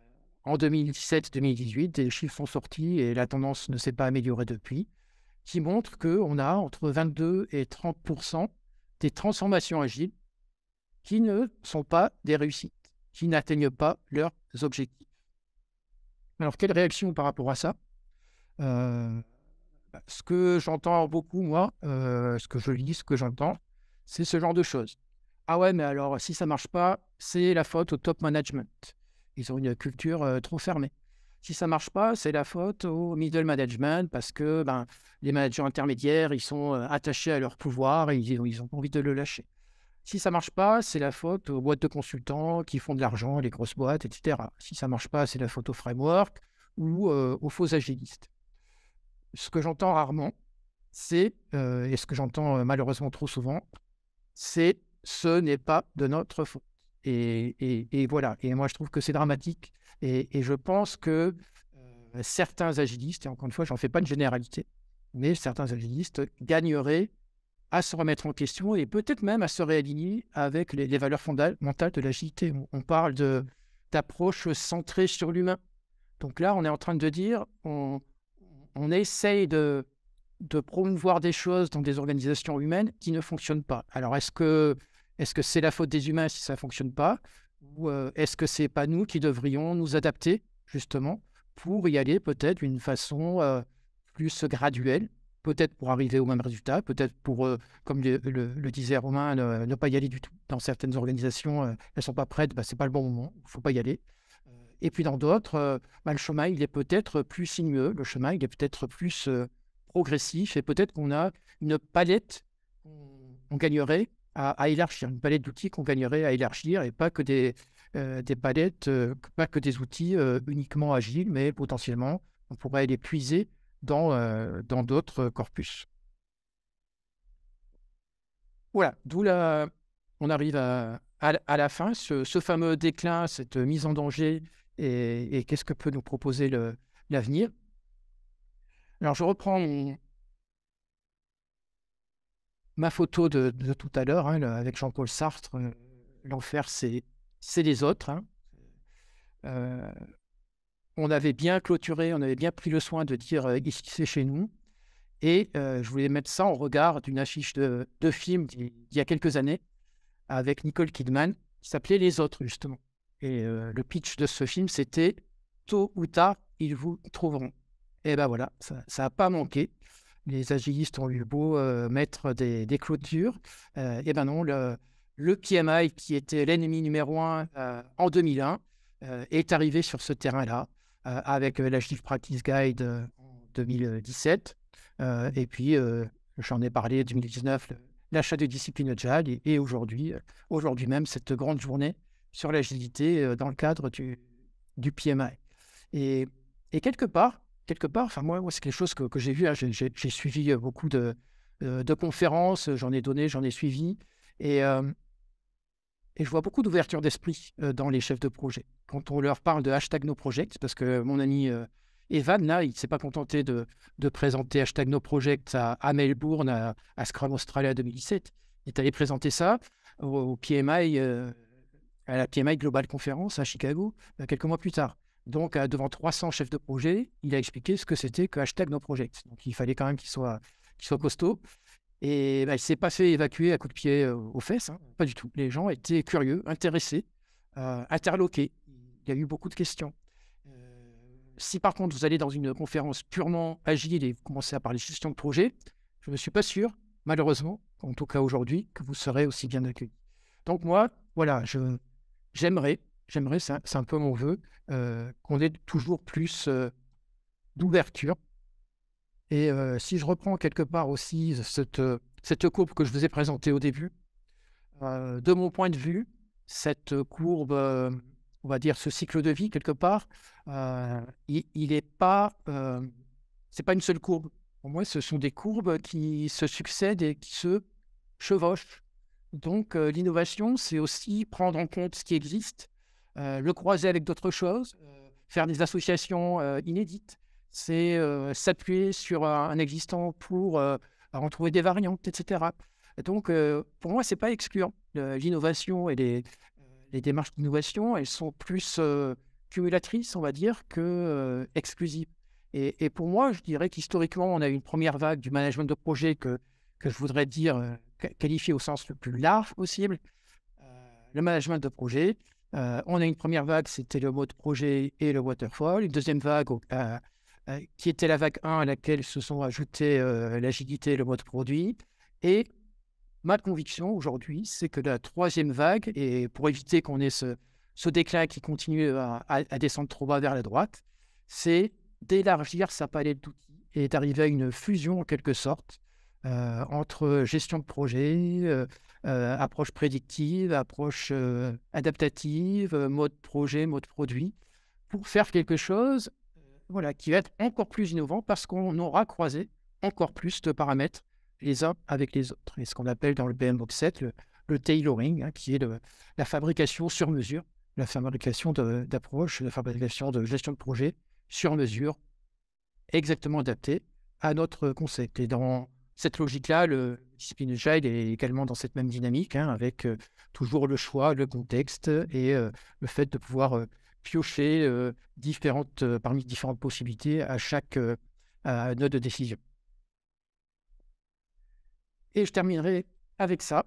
B: En 2017-2018, des chiffres sont sortis et la tendance ne s'est pas améliorée depuis, qui montrent qu'on a entre 22 et 30% des transformations agiles qui ne sont pas des réussites, qui n'atteignent pas leurs objectifs. Alors, quelle réaction par rapport à ça? Ce que j'entends beaucoup, moi, ce que je lis, ce que j'entends, c'est ce genre de choses. Ah ouais, mais alors, si ça ne marche pas, c'est la faute au top management. Ils ont une culture trop fermée. Si ça ne marche pas, c'est la faute au middle management parce que les managers intermédiaires, ils sont attachés à leur pouvoir et ils ont pas envie de le lâcher. Si ça ne marche pas, c'est la faute aux boîtes de consultants qui font de l'argent, les grosses boîtes, etc. Si ça ne marche pas, c'est la faute au framework ou aux faux agilistes. Ce que j'entends rarement, c'est, et ce que j'entends malheureusement trop souvent, c'est ce n'est pas de notre faute. Et voilà. Et moi, je trouve que c'est dramatique. Et je pense que certains agilistes, et encore une fois, j'en fais pas une généralité, mais certains agilistes gagneraient à se remettre en question et peut-être même à se réaligner avec les valeurs fondamentales de l'agilité. On parle d'approche centrée sur l'humain. Donc là, on est en train de dire, on essaye de promouvoir des choses dans des organisations humaines qui ne fonctionnent pas. Alors, est-ce que c'est la faute des humains si ça ne fonctionne pas? Ou est-ce que ce n'est pas nous qui devrions nous adapter, justement, pour y aller peut-être d'une façon plus graduelle, peut-être pour arriver au même résultat, peut-être pour, comme le disait Romain, ne pas y aller du tout. Dans certaines organisations, elles ne sont pas prêtes, ce n'est pas le bon moment, il ne faut pas y aller. Et puis dans d'autres, le chemin, il est peut-être plus sinueux, le chemin, il est peut-être plus progressif et peut-être qu'on a une palette qu'on gagnerait à élargir, une palette d'outils qu'on gagnerait à élargir et pas que des palettes, pas que des outils uniquement agiles, mais potentiellement, on pourrait les puiser dans d'autres corpus. Voilà, on arrive à la fin, ce fameux déclin, cette mise en danger et qu'est-ce que peut nous proposer l'avenir. Alors, je reprends ma photo de tout à l'heure, avec Jean-Paul Sartre. L'enfer, c'est les autres. On avait bien clôturé, on avait bien pris le soin de dire ici, c'est chez nous. Et je voulais mettre ça en regard d'une affiche de film d'il y a quelques années avec Nicole Kidman qui s'appelait Les Autres, justement. Et le pitch de ce film, c'était « Tôt ou tard, ils vous trouveront ». Et ben voilà, ça n'a pas manqué. Les agilistes ont eu beau mettre des clôtures. Et ben non, le PMI, qui était l'ennemi numéro 1 en 2001, est arrivé sur ce terrain-là avec l'Agile Practice Guide en 2017. Et puis, j'en ai parlé en 2019, l'achat de disciplines Agile et aujourd'hui même, cette grande journée sur l'agilité dans le cadre du PMI. Et quelque part, enfin moi c'est quelque chose que j'ai vu, j'ai suivi beaucoup de conférences, j'en ai donné, j'en ai suivi, et je vois beaucoup d'ouverture d'esprit dans les chefs de projet. Quand on leur parle de #NoProject, parce que mon ami Evan, là, il ne s'est pas contenté de présenter #NoProject à Melbourne, à Scrum Australia 2017. Il est allé présenter ça au PMI, à la PMI Global Conference à Chicago, quelques mois plus tard. Donc, devant 300 chefs de projet, il a expliqué ce que c'était que #NoProject. Donc, il fallait quand même qu'il soit costaud. Et il ne s'est pas fait évacuer à coups de pied aux fesses, pas du tout. Les gens étaient curieux, intéressés, interloqués. Il y a eu beaucoup de questions. Si par contre, vous allez dans une conférence purement agile et vous commencez à parler gestion de projet, je ne suis pas sûr, malheureusement, en tout cas aujourd'hui, que vous serez aussi bien accueillis. Donc moi, voilà, j'aimerais, c'est un peu mon vœu, qu'on ait toujours plus d'ouverture. Et si je reprends quelque part aussi cette courbe que je vous ai présentée au début, de mon point de vue, cette courbe, on va dire ce cycle de vie quelque part, il n'est pas, c'est pas une seule courbe. Pour moi, ce sont des courbes qui se succèdent et qui se chevauchent. Donc l'innovation, c'est aussi prendre en compte ce qui existe, le croiser avec d'autres choses, faire des associations inédites. C'est s'appuyer sur un existant pour en trouver des variantes, etc. Et donc, pour moi, ce n'est pas excluant. L'innovation et les démarches d'innovation, elles sont plus cumulatrices, on va dire, que exclusives. Et pour moi, je dirais qu'historiquement, on a eu une première vague du management de projet que je voudrais dire qualifier au sens le plus large possible, le management de projet. On a une première vague, c'était le mode projet et le waterfall. Une deuxième vague qui était la vague 1 à laquelle se sont ajoutés l'agilité et le mode produit. Et ma conviction aujourd'hui, c'est que la troisième vague, et pour éviter qu'on ait ce déclin qui continue à descendre trop bas vers la droite, c'est d'élargir sa palette d'outils et d'arriver à une fusion en quelque sorte entre gestion de projet, approche prédictive, approche adaptative, mode projet, mode produit, pour faire quelque chose voilà, qui va être encore plus innovant parce qu'on aura croisé encore plus de paramètres les uns avec les autres. Et ce qu'on appelle dans le PM Box 7 le tailoring, hein, qui est la fabrication sur mesure, la fabrication d'approches, la fabrication de gestion de projet sur mesure, exactement adaptée à notre concept. Et dans cette logique-là, le discipline Agile est également dans cette même dynamique, hein, avec toujours le choix, le contexte et le fait de pouvoir piocher parmi différentes possibilités à chaque node de décision. Et je terminerai avec ça.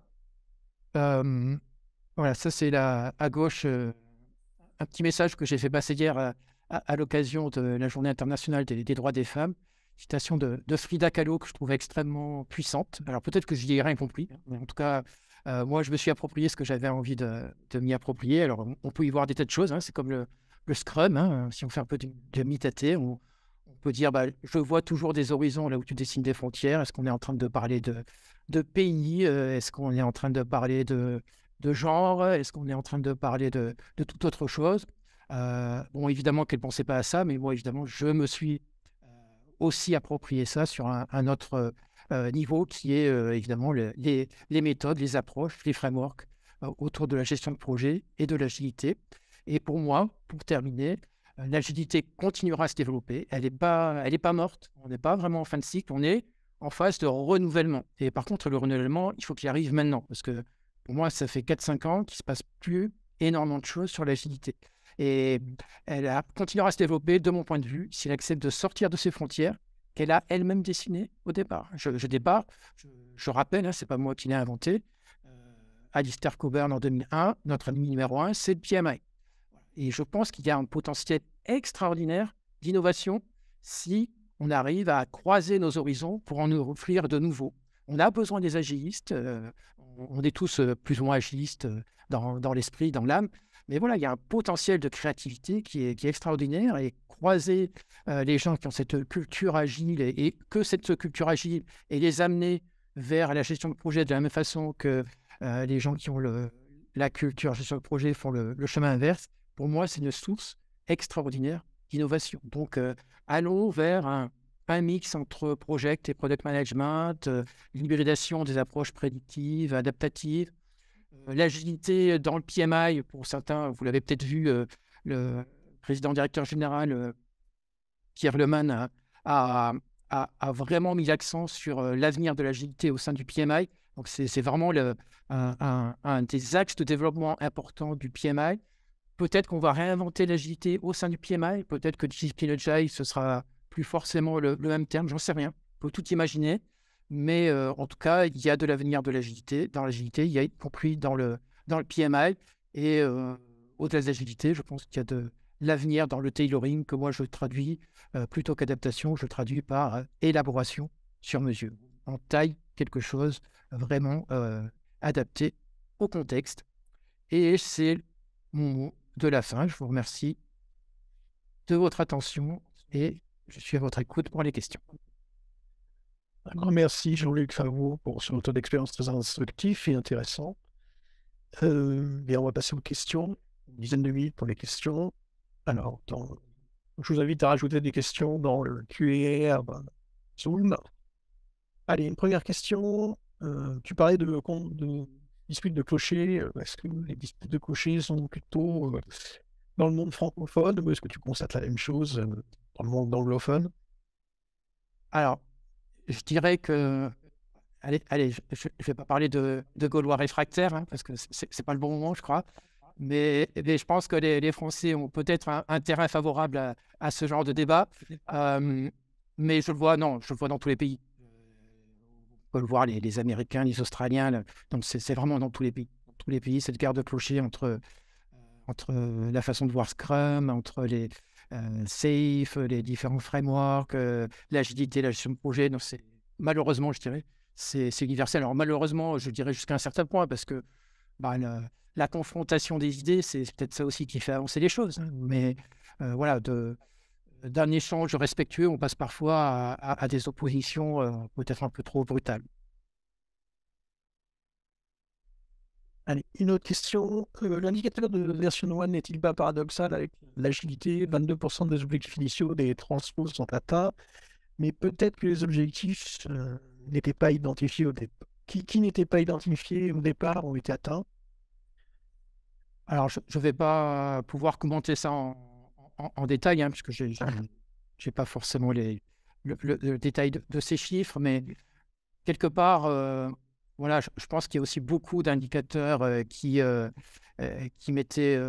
B: Voilà, ça c'est à gauche un petit message que j'ai fait passer hier à l'occasion de la Journée internationale des droits des femmes. Citation de Frida Kahlo que je trouvais extrêmement puissante. Alors peut-être que je n'y ai rien compris, hein, mais en tout cas, moi je me suis approprié ce que j'avais envie de m'y approprier. Alors on peut y voir des tas de choses, hein, c'est comme le Scrum, hein, si on fait un peu de mitate, on peut dire je vois toujours des horizons là où tu dessines des frontières. Est-ce qu'on est en train de parler de pays? Est-ce qu'on est en train de parler de genre? Est-ce qu'on est en train de parler de toute autre chose? Bon, évidemment qu'elle ne pensait pas à ça, mais moi, évidemment, je me suis aussi approprié ça sur un autre niveau qui est évidemment les méthodes, les approches, les frameworks autour de la gestion de projet et de l'agilité. Et pour moi, pour terminer, l'agilité continuera à se développer. Elle n'est pas morte. On n'est pas vraiment en fin de cycle. On est en phase de renouvellement. Et par contre, le renouvellement, il faut qu'il arrive maintenant. Parce que pour moi, ça fait 4-5 ans qu'il ne se passe plus énormément de choses sur l'agilité. Et elle continuera à se développer, de mon point de vue, si elle accepte de sortir de ses frontières qu'elle a elle-même dessinées au départ. Je rappelle, hein, ce n'est pas moi qui l'ai inventé. Alistair Cockburn en 2001, notre ami numéro 1, c'est le PMI. Et je pense qu'il y a un potentiel extraordinaire d'innovation si on arrive à croiser nos horizons pour en nous offrir de nouveaux. On a besoin des agilistes, on est tous plus ou moins agilistes dans l'esprit, dans l'âme, mais voilà, il y a un potentiel de créativité qui est extraordinaire et croiser les gens qui ont cette culture agile et que cette culture agile et les amener vers la gestion de projet de la même façon que les gens qui ont la culture gestion de projet font le chemin inverse. Pour moi, c'est une source extraordinaire d'innovation. Donc, allons vers un mix entre project et product management, l'hybridation des approches prédictives, adaptatives, l'agilité dans le PMI. Pour certains, vous l'avez peut-être vu, le président directeur général Pierre Lemann a vraiment mis l'accent sur l'avenir de l'agilité au sein du PMI. Donc, c'est vraiment un des axes de développement importants du PMI. Peut-être qu'on va réinventer l'agilité au sein du PMI. Peut-être que Discipline Agile, ce sera plus forcément le même terme. J'en sais rien. On peut tout imaginer. Mais en tout cas, il y a de l'avenir de l'agilité. Dans l'agilité, il y a y compris dans le PMI. Et au-delà de l'agilité, je pense qu'il y a de l'avenir dans le tailoring que moi je traduis plutôt qu'adaptation. Je traduis par élaboration sur mesure. On taille quelque chose vraiment adapté au contexte. Et c'est mon mot de la fin. Je vous remercie de votre attention et je suis à votre écoute pour les questions.
A: Un grand merci, Jean-Luc Favreau, pour ce retour d'expérience très instructif et intéressant. Et on va passer aux questions. Une dizaine de minutes pour les questions. Alors, je vous invite à rajouter des questions dans le Q&A Zoom. Allez, une première question. Tu parlais de disputes de clochers. Est-ce que les disputes de clochers sont plutôt dans le monde francophone ou est-ce que tu constates la même chose dans le monde anglophone?
B: Alors, je dirais que... Allez, je ne vais pas parler de Gaulois réfractaires, hein, parce que ce n'est pas le bon moment, je crois. Mais je pense que les Français ont peut-être un terrain favorable à ce genre de débat. Mais je le vois dans tous les pays. On peut le voir, les Américains, les Australiens. Donc, c'est vraiment dans tous les pays. Dans tous les pays, cette guerre de clochers entre la façon de voir Scrum, entre les SAFe, les différents frameworks, l'agilité, la gestion de projet. Donc, malheureusement, je dirais, c'est universel. Alors, malheureusement, je dirais jusqu'à un certain point, parce que la confrontation des idées, c'est peut-être ça aussi qui fait avancer les choses. Hein. Mais voilà, d'un échange respectueux, on passe parfois à des oppositions peut-être un peu trop brutales.
A: Allez, une autre question. L'indicateur de version 1 n'est-il pas paradoxal avec l'agilité? 22% des objectifs initiaux des transpos sont atteints, mais peut-être que les objectifs n'étaient pas identifiés au départ. Qui n'étaient pas identifiés au départ ont été atteints.
B: Alors, je ne vais pas pouvoir commenter ça en détail, hein, puisque je n'ai pas forcément le détail de ces chiffres, mais quelque part, voilà, je pense qu'il y a aussi beaucoup d'indicateurs qui mettaient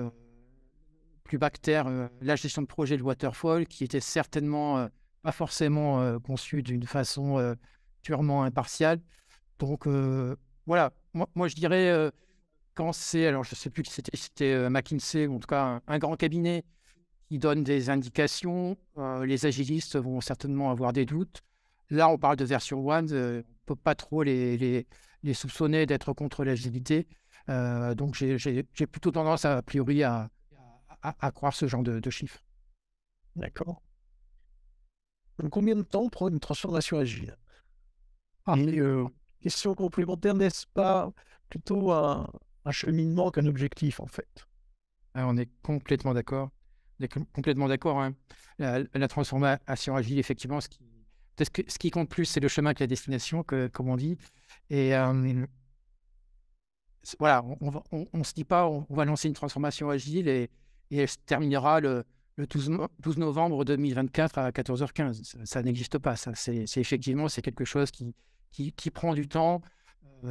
B: plus bas que terre la gestion de projet de Waterfall, qui était certainement pas forcément conçue d'une façon purement impartiale. Donc, voilà, moi je dirais, quand c'est, alors je ne sais plus qui c'était, si c'était McKinsey, ou en tout cas un grand cabinet qui donne des indications, les agilistes vont certainement avoir des doutes. Là, on parle de version 1, on ne peut pas trop les soupçonner d'être contre l'agilité. Donc, j'ai plutôt tendance, a priori, à croire ce genre de chiffres.
A: D'accord. Donc, combien de temps prend une transformation agile?
B: Ah,
A: Et question complémentaire, n'est-ce pas plutôt un cheminement qu'un objectif, en fait?
B: on est complètement d'accord. On est complètement d'accord, hein. La transformation agile, effectivement, ce qui compte plus, c'est le chemin que la destination, comme on dit. Et voilà, on se dit pas, on va lancer une transformation agile et elle se terminera le 12 novembre 2024 à 14h15. Ça n'existe pas. Ça, c'est effectivement, c'est quelque chose qui prend du temps.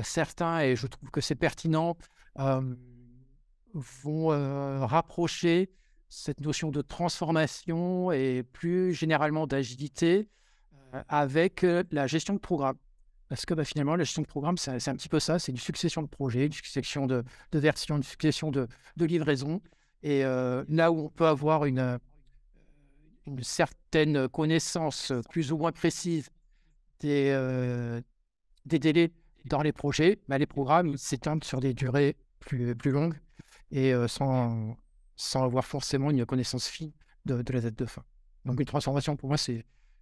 B: Certains, et je trouve que c'est pertinent, vont rapprocher cette notion de transformation et plus généralement d'agilité avec la gestion de programme. Parce que finalement, la gestion de programme, c'est un petit peu ça, c'est une succession de projets, une succession de versions, une succession de livraisons. Et là où on peut avoir une certaine connaissance plus ou moins précise des délais dans les projets, les programmes s'étendent sur des durées plus longues et sans avoir forcément une connaissance fine de la date de fin. Donc une transformation, pour moi,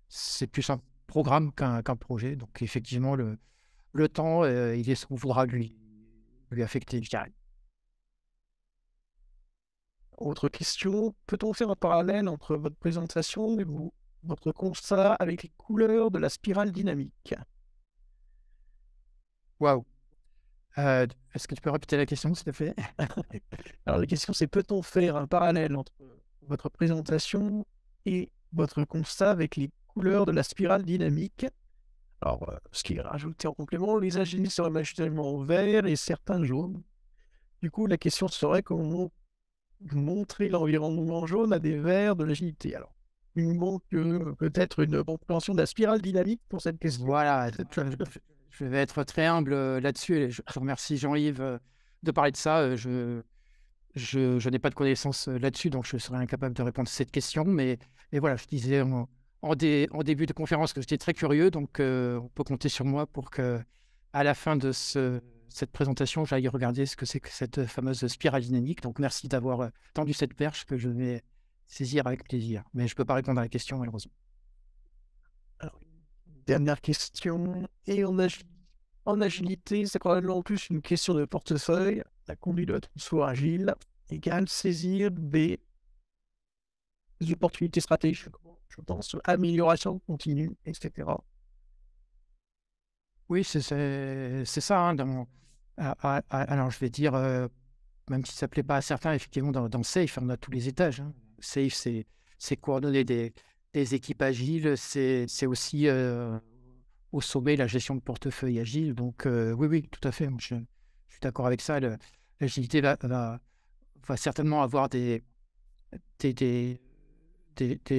B: c'est plus un programme qu'un projet. Donc effectivement, le temps, il est ce qu'on voudra lui affecter, je dirais.
A: Autre question, peut-on faire un parallèle entre votre présentation et votre constat avec les couleurs de la spirale dynamique?
B: Waouh! Est-ce que tu peux répéter la question, s'il te plaît?
A: Alors la question c'est, peut-on faire un parallèle entre votre présentation et votre constat avec les couleurs de la spirale dynamique? Alors, ce qui est rajouté en complément, les agilistes seraient majoritairement verts et certains jaunes. Du coup, la question serait comment montrer l'environnement jaune à des verts de l'agilité. Alors, il nous manque peut-être une compréhension de la spirale dynamique pour cette question.
B: Voilà, je vais être très humble là-dessus et je remercie Jean-Yves de parler de ça. Je n'ai pas de connaissances là-dessus, donc je serais incapable de répondre à cette question. Mais voilà, je disais en début de conférence que j'étais très curieux, donc on peut compter sur moi pour que, à la fin de cette présentation, j'aille regarder ce que c'est que cette fameuse spirale dynamique. Donc merci d'avoir tendu cette perche que je vais saisir avec plaisir. Mais je ne peux pas répondre à la question, malheureusement.
A: Alors, dernière question. Et en agilité, c'est probablement plus une question de portefeuille. La conduite doit être soit agile, égale saisir des opportunités stratégiques. Je pense amélioration continue, etc.
B: Oui, c'est ça, hein, alors, je vais dire, même si ça ne plaît pas à certains, effectivement, dans SAFE, on a tous les étages, hein. SAFE, c'est coordonner des équipes agiles, c'est aussi au sommet la gestion de portefeuille agile. Donc, oui, tout à fait. Moi, je suis d'accord avec ça. L'agilité va certainement avoir des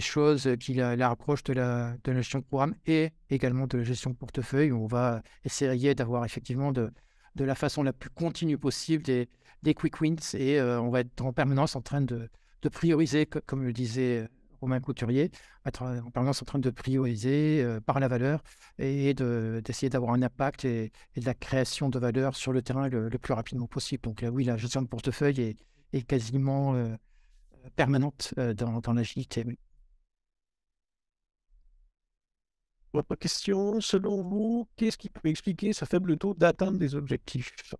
B: choses qui la rapprochent de la gestion de programme et également de la gestion de portefeuille. On va essayer d'avoir effectivement de la façon la plus continue possible des quick wins et on va être en permanence en train de prioriser, comme le disait Romain Couturier, être en permanence en train de prioriser par la valeur et d'essayer d'avoir un impact et de la création de valeur sur le terrain le plus rapidement possible. Donc oui, la gestion de portefeuille est quasiment permanente dans l'agilité. Oui.
A: Votre question, selon vous, qu'est-ce qui peut expliquer ce faible taux d'atteinte des objectifs?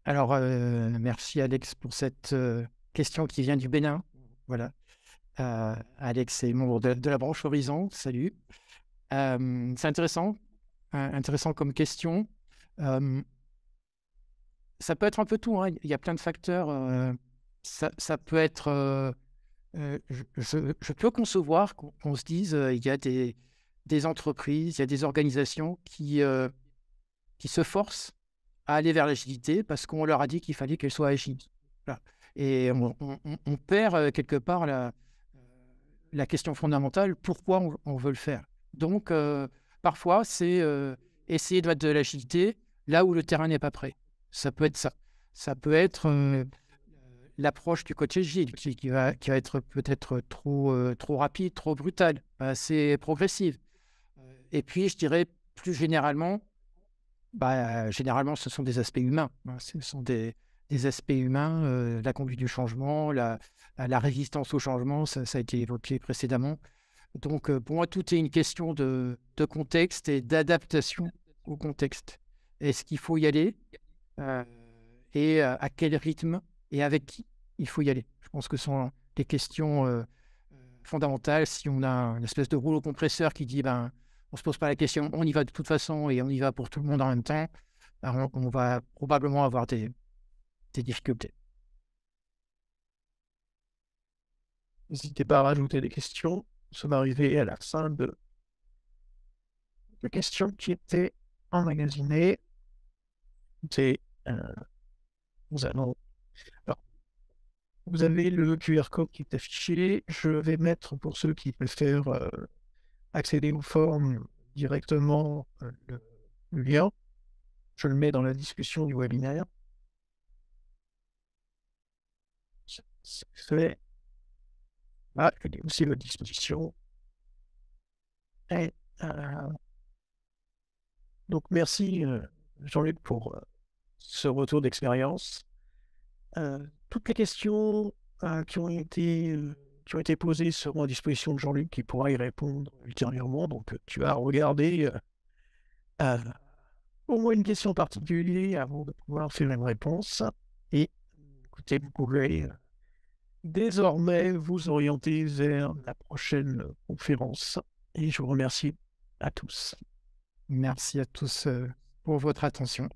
B: Alors, merci Alex pour cette question qui vient du Bénin. Voilà. Alex est membre de la branche Horizon. Salut. C'est intéressant comme question. Ça peut être un peu tout, hein. Il y a plein de facteurs. Ça peut être. Je peux concevoir qu'on se dise il y a des entreprises, il y a des organisations qui se forcent à aller vers l'agilité parce qu'on leur a dit qu'il fallait qu'elles soient agiles. Voilà. Et on perd quelque part la question fondamentale, pourquoi on veut le faire. Donc, parfois, c'est essayer de mettre de l'agilité là où le terrain n'est pas prêt. Ça peut être ça. Ça peut être l'approche du coach agile qui va être peut-être trop rapide, trop brutale, pas assez progressive. Et puis, je dirais plus généralement, généralement, ce sont des aspects humains, hein. Ce sont des aspects humains, la conduite du changement, la résistance au changement, ça a été évoqué précédemment. Donc, pour moi, tout est une question de contexte et d'adaptation au contexte. Est-ce qu'il faut y aller et à quel rythme et avec qui il faut y aller? Je pense que ce sont des questions fondamentales. Si on a une espèce de rouleau compresseur qui dit on ne se pose pas la question, on y va de toute façon et on y va pour tout le monde en même temps, on va probablement avoir des difficultés.
A: N'hésitez pas à rajouter des questions. Nous sommes arrivés à la fin de questions qui étaient emmagasinées. Nous allons. Alors, vous avez le QR code qui est affiché. Je vais mettre, pour ceux qui préfèrent accéder aux formes directement, le lien. Je le mets dans la discussion du webinaire. C'est fait. Il est aussi à votre disposition. Et, donc, merci Jean-Luc pour ce retour d'expérience. Toutes les questions qui ont été posées seront à disposition de Jean-Luc qui pourra y répondre ultérieurement. Donc, tu as regardé au moins une question particulière avant de pouvoir faire une réponse. Et écoutez, vous pouvez désormais vous orienter vers la prochaine conférence. Et je vous remercie à tous.
B: Merci à tous pour votre attention.